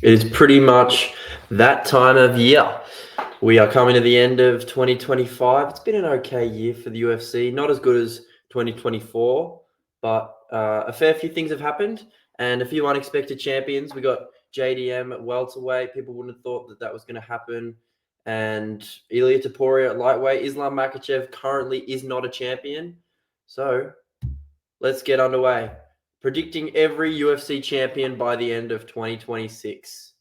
It is pretty much that time of year. We are coming to the end of 2025. It's been an okay year for the UFC. Not as good as 2024, but a fair few things have happened and a few unexpected champions. We got JDM at welterweight. People wouldn't have thought that was going to happen. And Ilia Topuria at lightweight. Islam Makhachev currently is not a champion. So let's get underway. Predicting every UFC champion by the end of 2026.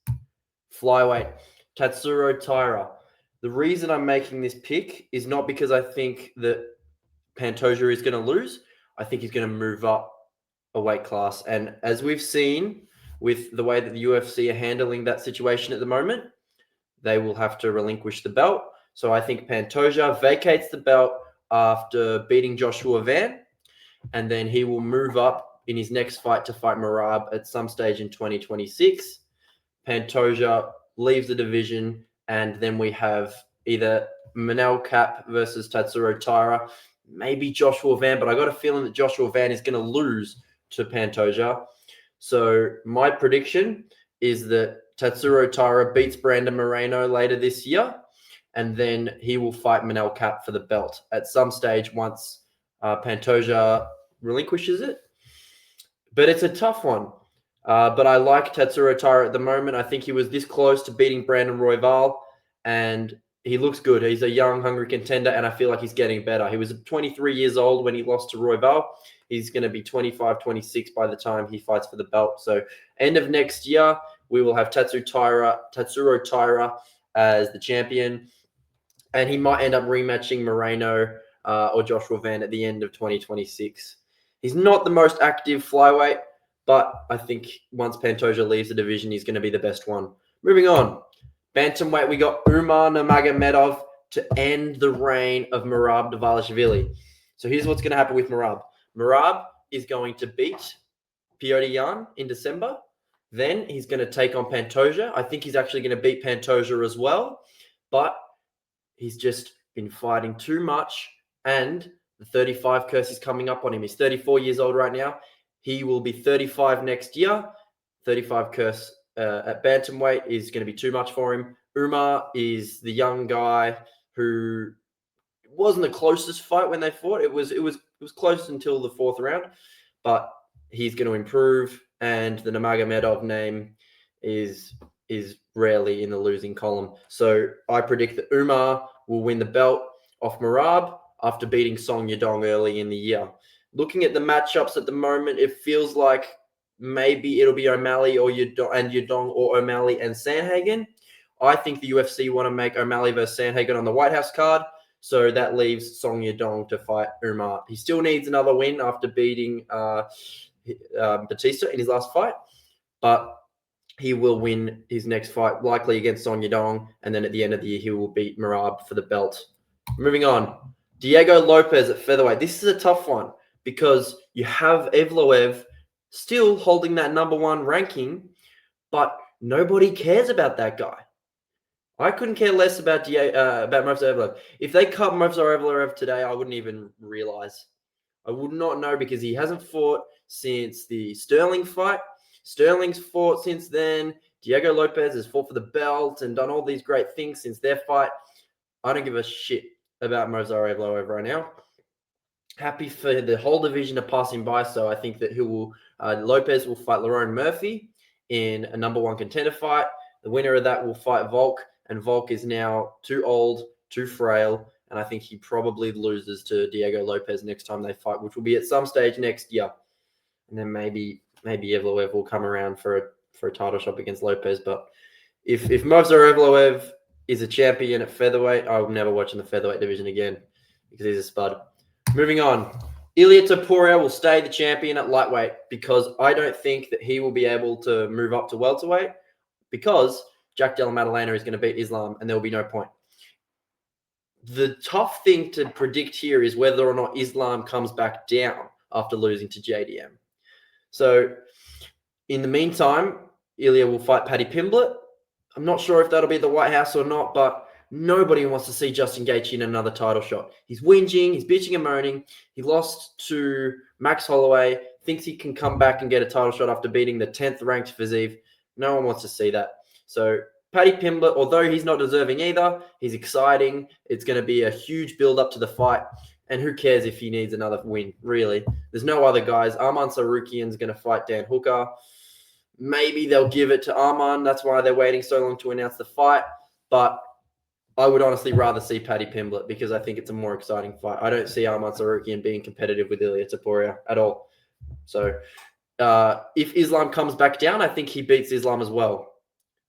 Flyweight, Tatsuro Taira. The reason I'm making this pick is not because I think that Pantoja is going to lose. I think he's going to move up a weight class. And as we've seen with the way that the UFC are handling that situation at the moment, they will have to relinquish the belt. So I think Pantoja vacates the belt after beating Joshua Van, and then he will move up in his next fight to fight Merab at some stage in 2026. Pantoja leaves the division, and then we have either Manel Cap versus Tatsuro Taira, maybe Joshua Van, but I got a feeling that Joshua Van is going to lose to Pantoja. So my prediction is that Tatsuro Taira beats Brandon Moreno later this year, and then he will fight Manel Cap for the belt at some stage once Pantoja relinquishes it. But it's a tough one. But I like Tatsuro Taira at the moment. I think he was this close to beating Brandon Royval, and he looks good. He's a young, hungry contender, and I feel like he's getting better. He was 23 years old when he lost to Royval. He's going to be 25, 26 by the time he fights for the belt. So end of next year, we will have Tatsuro Taira as the champion, and he might end up rematching Moreno or Joshua Van at the end of 2026. He's not the most active flyweight, but I think once Pantoja leaves the division, he's going to be the best one. Moving on. Bantamweight, we got Umar Nurmagomedov to end the reign of Merab Dvalishvili. So here's what's going to happen with Merab. Merab is going to beat Petr Yan in December. Then he's going to take on Pantoja. I think he's actually going to beat Pantoja as well. But he's just been fighting too much. And the 35 curse is coming up on him. He's 34 years old right now. He will be 35 next year. 35 curse at bantamweight is going to be too much for him. Umar is the young guy who wasn't the closest fight when they fought. It was close until the fourth round, but he's going to improve. And the Nurmagomedov name is rarely in the losing column. So I predict that Umar will win the belt off Merab after beating Song Yadong early in the year. Looking at the matchups at the moment, it feels like maybe it'll be O'Malley or Yadong or O'Malley and Sandhagen. I think the UFC want to make O'Malley versus Sandhagen on the White House card, so that leaves Song Yadong to fight Umar. He still needs another win after beating Batista in his last fight, but he will win his next fight, likely against Song Yadong, and then at the end of the year, he will beat Merab for the belt. Moving on, Diego Lopez at featherweight. This is a tough one because you have Evloev still holding that number one ranking, but nobody cares about that guy. I couldn't care less about Movsar Evloev. If they cut Movsar Evloev today, I wouldn't even realize. I would not know because he hasn't fought since the Sterling fight. Sterling's fought since then. Diego Lopez has fought for the belt and done all these great things since their fight. I don't give a shit about Movsar Evloev right now. Happy for the whole division to pass him by. So I think that Lopez will fight Lerone Murphy in a number one contender fight. The winner of that will fight Volk, and Volk is now too old, too frail, and I think he probably loses to Diego Lopez next time they fight, which will be at some stage next year. And then maybe Evloev will come around for a title shot against Lopez. But if Movsar Evloev is a champion at featherweight, I will never watch in the featherweight division again because he's a spud. Moving on, Ilia Topuria will stay the champion at lightweight because I don't think that he will be able to move up to welterweight because Jack Della Maddalena is going to beat Islam and there will be no point. The tough thing to predict here is whether or not Islam comes back down after losing to JDM. So in the meantime, Ilia will fight Paddy Pimblett. I'm not sure if that'll be the White House or not, but nobody wants to see Justin Gaethje in another title shot. He's whinging, he's bitching and moaning. He lost to Max Holloway, thinks he can come back and get a title shot after beating the 10th ranked Fiziev. No one wants to see that. So Paddy Pimblett, although he's not deserving either, he's exciting. It's going to be a huge build up to the fight. And who cares if he needs another win, really? There's no other guys. Arman Sarukian's going to fight Dan Hooker. Maybe they'll give it to Arman. That's why they're waiting so long to announce the fight. But I would honestly rather see Paddy Pimblett because I think it's a more exciting fight. I don't see Arman Sarukian being competitive with Ilia Topuria at all. So if Islam comes back down, I think he beats Islam as well.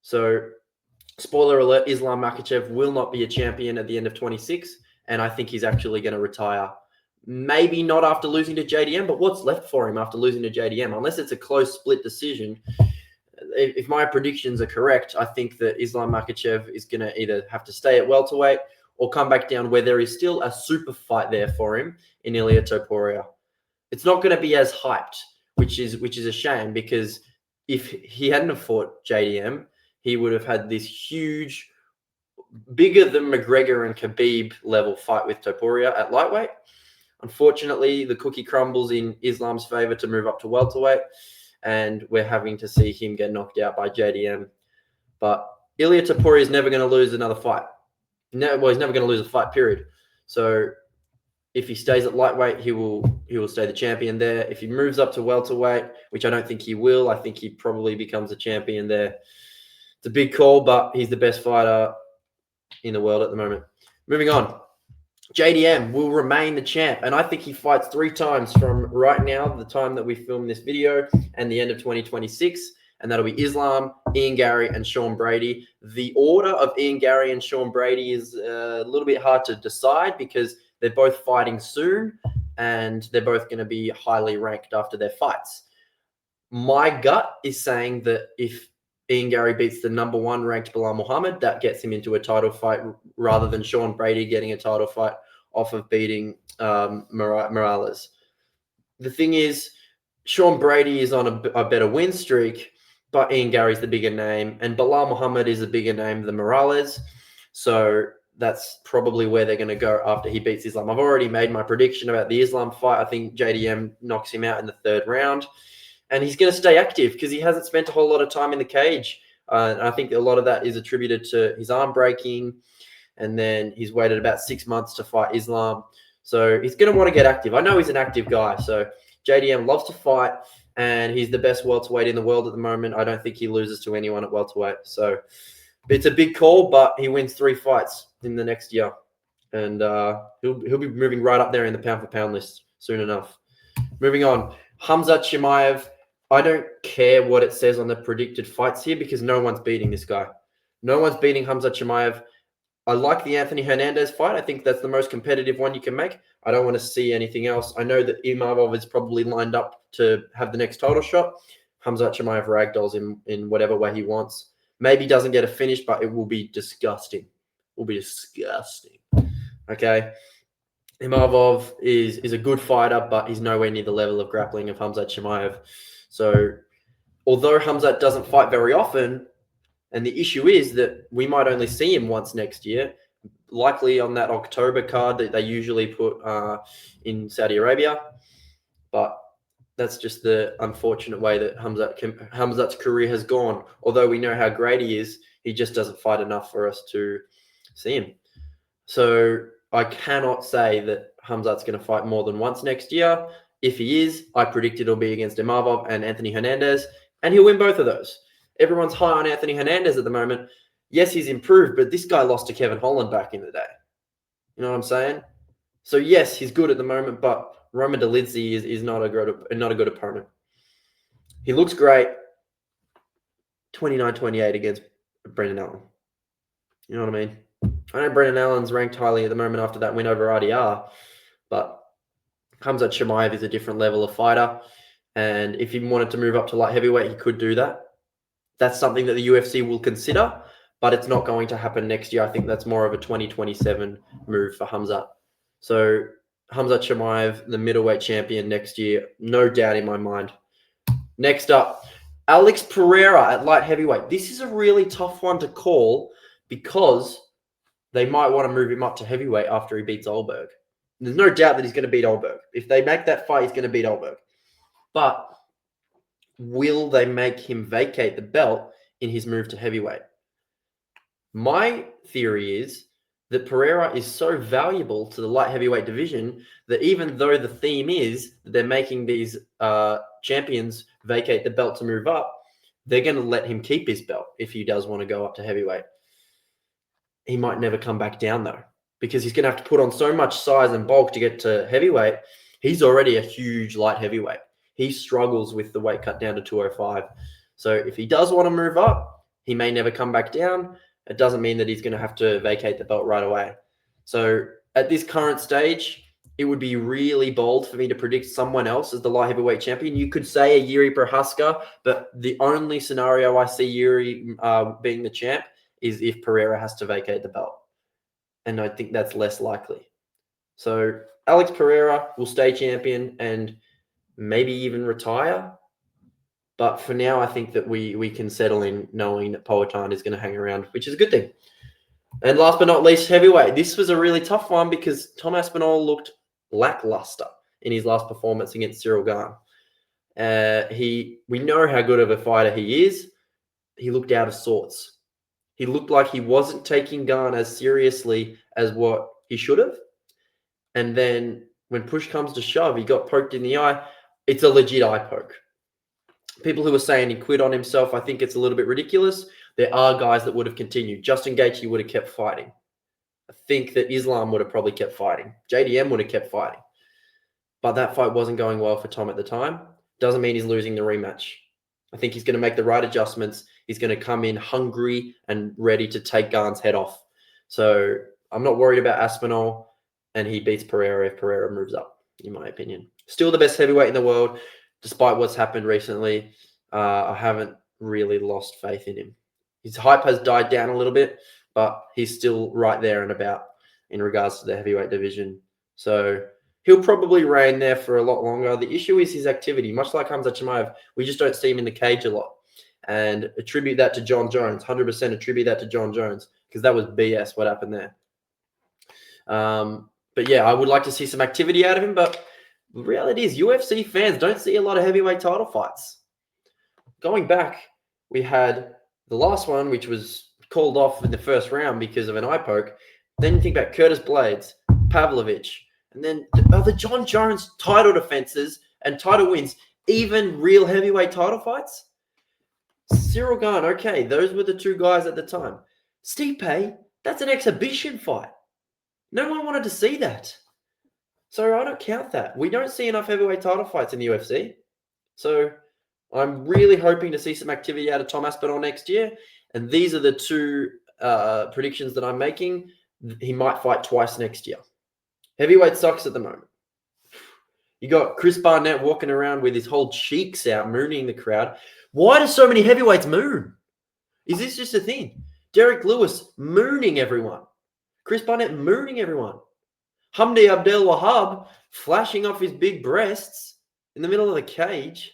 So spoiler alert, Islam Makhachev will not be a champion at the end of 26, and I think he's actually going to retire. Maybe not after losing to JDM, but what's left for him after losing to JDM? Unless it's a close split decision, if my predictions are correct, I think that Islam Makhachev is going to either have to stay at welterweight or come back down where there is still a super fight there for him in Ilia Topuria. It's not going to be as hyped, which is a shame, because if he hadn't have fought JDM, he would have had this huge, bigger than McGregor and Khabib level fight with Topuria at lightweight. Unfortunately, the cookie crumbles in Islam's favor to move up to welterweight, and we're having to see him get knocked out by JDM. But Ilia Topuria is never going to lose another fight. No, well, he's never going to lose a fight, period. So if he stays at lightweight, he will stay the champion there. If he moves up to welterweight, which I don't think he will, I think he probably becomes a champion there. It's a big call, but he's the best fighter in the world at the moment. Moving on. JDM will remain the champ, and I think he fights 3 times from right now, the time that we film this video, and the end of 2026, and that'll be Islam, Ian Gary, and Sean Brady. The order of Ian Gary and Sean Brady is a little bit hard to decide because they're both fighting soon, and they're both going to be highly ranked after their fights. My gut is saying that if Ian Gary beats the number 1 ranked Bilal Muhammad, that gets him into a title fight rather than Sean Brady getting a title fight off of beating Morales. The thing is, Sean Brady is on a better win streak, but Ian Gary's the bigger name, and Bilal Muhammad is a bigger name than Morales. So that's probably where they're going to go after he beats Islam. I've already made my prediction about the Islam fight. I think JDM knocks him out in the 3rd round. And he's going to stay active because he hasn't spent a whole lot of time in the cage. And I think a lot of that is attributed to his arm breaking. And then he's waited about 6 months to fight Islam. So he's going to want to get active. I know he's an active guy. So JDM loves to fight, and he's the best welterweight in the world at the moment. I don't think he loses to anyone at welterweight. So it's a big call, but he wins 3 fights in the next year. And he'll be moving right up there in the pound-for-pound list soon enough. Moving on, Khamzat Chimaev. I don't care what it says on the predicted fights here because no one's beating this guy. No one's beating Khamzat Chimaev. I like the Anthony Hernandez fight. I think that's the most competitive one you can make. I don't want to see anything else. I know that Imavov is probably lined up to have the next title shot. Khamzat Chimaev ragdolls him in whatever way he wants. Maybe doesn't get a finish, but it will be disgusting. It will be disgusting. Okay. Imavov is a good fighter, but he's nowhere near the level of grappling of Khamzat Chimaev. So although Khamzat doesn't fight very often, and the issue is that we might only see him once next year, likely on that October card that they usually put in Saudi Arabia. But that's just the unfortunate way that Khamzat's career has gone. Although we know how great he is, he just doesn't fight enough for us to see him. So I cannot say that Khamzat's going to fight more than once next year. If he is, I predict it'll be against Imavov and Anthony Hernandez, and he'll win both of those. Everyone's high on Anthony Hernandez at the moment. Yes, he's improved, but this guy lost to Kevin Holland back in the day. You know what I'm saying? So yes, he's good at the moment, but Roman Dolidze is not a good opponent. He looks great. 29-28 against Brendan Allen. You know what I mean? I know Brendan Allen's ranked highly at the moment after that win over RDR, but Khamzat Chimaev is a different level of fighter, and if he wanted to move up to light heavyweight, he could do that. That's something that the UFC will consider, but it's not going to happen next year. I think that's more of a 2027 move for Khamzat. So Khamzat Chimaev, the middleweight champion next year, no doubt in my mind. Next up, Alex Pereira at light heavyweight. This is a really tough one to call because they might want to move him up to heavyweight after he beats Olberg. There's no doubt that he's going to beat Olberg. If they make that fight, he's going to beat Olberg. But will they make him vacate the belt in his move to heavyweight? My theory is that Pereira is so valuable to the light heavyweight division that even though the theme is that they're making these champions vacate the belt to move up, they're going to let him keep his belt if he does want to go up to heavyweight. He might never come back down though, because he's going to have to put on so much size and bulk to get to heavyweight. He's already a huge light heavyweight. He struggles with the weight cut down to 205. So if he does want to move up, he may never come back down. It doesn't mean that he's going to have to vacate the belt right away. So at this current stage, it would be really bold for me to predict someone else as the light heavyweight champion. You could say a Yuri Prohaska, but the only scenario I see Yuri being the champ is if Pereira has to vacate the belt. And I think that's less likely. So Alex Pereira will stay champion and maybe even retire. But for now, I think that we can settle in knowing that Poatan is going to hang around, which is a good thing. And last but not least, heavyweight. This was a really tough one because Tom Aspinall looked lackluster in his last performance against Cyril Gane. We know how good of a fighter he is. He looked out of sorts. He looked like he wasn't taking Gane as seriously as what he should have. And then when push comes to shove, he got poked in the eye. It's a legit eye poke. People who are saying he quit on himself, I think it's a little bit ridiculous. There are guys that would have continued. Justin Gaethje would have kept fighting. I think that Islam would have probably kept fighting. JDM would have kept fighting. But that fight wasn't going well for Tom at the time. Doesn't mean he's losing the rematch. I think he's going to make the right adjustments. He's going to come in hungry and ready to take Gane's head off. So I'm not worried about Aspinall, and he beats Pereira if Pereira moves up, in my opinion. Still the best heavyweight in the world, despite what's happened recently. I haven't really lost faith in him. His hype has died down a little bit, but he's still right there and about in regards to the heavyweight division. So he'll probably reign there for a lot longer. The issue is his activity. Much like Hamza Chimaev, we just don't see him in the cage a lot. And attribute that to John Jones, 100% attribute that to John Jones, because that was BS what happened there. But yeah, I would like to see some activity out of him, but the reality is UFC fans don't see a lot of heavyweight title fights. Going back, we had the last one, which was called off in the first round because of an eye poke. Then you think about Curtis Blades, Pavlovich, and then the John Jones title defenses and title wins, even real heavyweight title fights. Cyril Gane, okay, those were the two guys at the time. Stipe, that's an exhibition fight. No one wanted to see that. So I don't count that. We don't see enough heavyweight title fights in the UFC. So I'm really hoping to see some activity out of Tom Aspinall next year. And these are the two predictions that I'm making. He might fight twice next year. Heavyweight sucks at the moment. You got Chris Barnett walking around with his whole cheeks out, mooning the crowd. Why do so many heavyweights moon? Is this just a thing? Derek Lewis mooning everyone. Chris Barnett mooning everyone. Hamdi Abdel Wahab flashing off his big breasts in the middle of the cage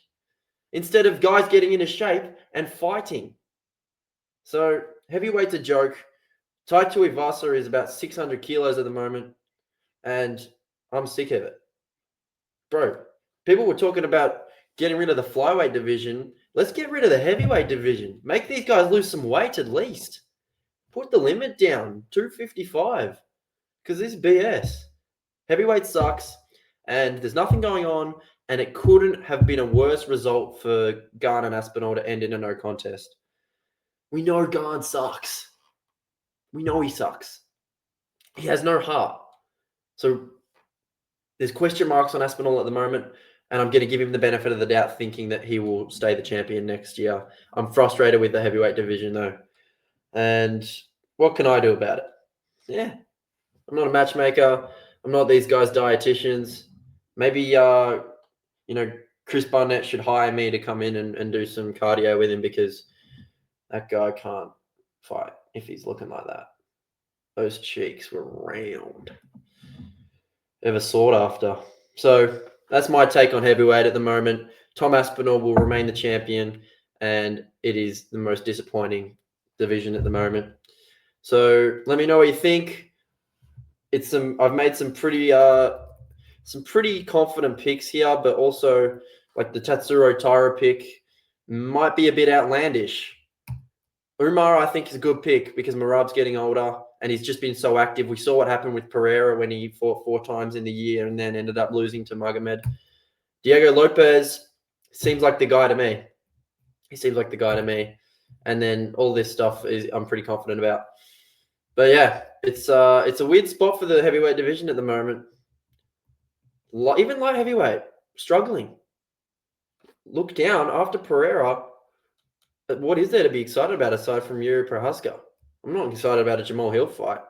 instead of guys getting into shape and fighting. So heavyweight's a joke. Tai Tuivasa is about 600 kilos at the moment, and I'm sick of it. Bro, people were talking about getting rid of the flyweight division. Let's get rid of the heavyweight division. Make these guys lose some weight at least. Put the limit down, 255, because this is BS. Heavyweight sucks, and there's nothing going on, and it couldn't have been a worse result for Gane and Aspinall to end in a no contest. We know Gane sucks. We know he sucks. He has no heart. So there's question marks on Aspinall at the moment, and I'm going to give him the benefit of the doubt thinking that he will stay the champion next year. I'm frustrated with the heavyweight division, though. And what can I do about it? Yeah, I'm not a matchmaker. I'm not these guys' dietitians. Maybe, Chris Barnett should hire me to come in and do some cardio with him because that guy can't fight if he's looking like that. Those cheeks were round. Ever sought after. So that's my take on heavyweight at the moment. Tom Aspinall will remain the champion, and it is the most disappointing division at the moment. So let me know what you think. I've made some pretty confident picks here, but also like the Tatsuro Taira pick might be a bit outlandish. Umar, I think, is a good pick because Merab's getting older and he's just been so active. We saw what happened with Pereira when he fought 4 times in the year and then ended up losing to Magomed. Diego Lopez seems like the guy to me. He seems like the guy to me. And then all this stuff I'm pretty confident about. But yeah, it's a weird spot for the heavyweight division at the moment. Even light heavyweight, struggling. Look down after Pereira. What is there to be excited about aside from Yuri Prohaska? I'm not excited about a Jamal Hill fight.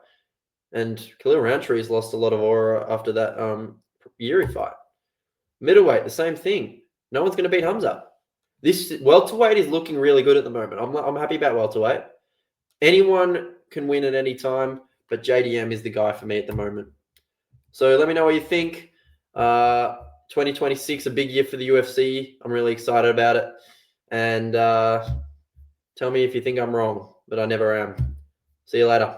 And Khalil Roundtree's lost a lot of aura after that Yuri fight. Middleweight, the same thing. No one's going to beat Hamza. This welterweight is looking really good at the moment. I'm happy about welterweight. Anyone can win at any time, but JDM is the guy for me at the moment. So let me know what you think. 2026, a big year for the UFC. I'm really excited about it. And tell me if you think I'm wrong, but I never am. See you later.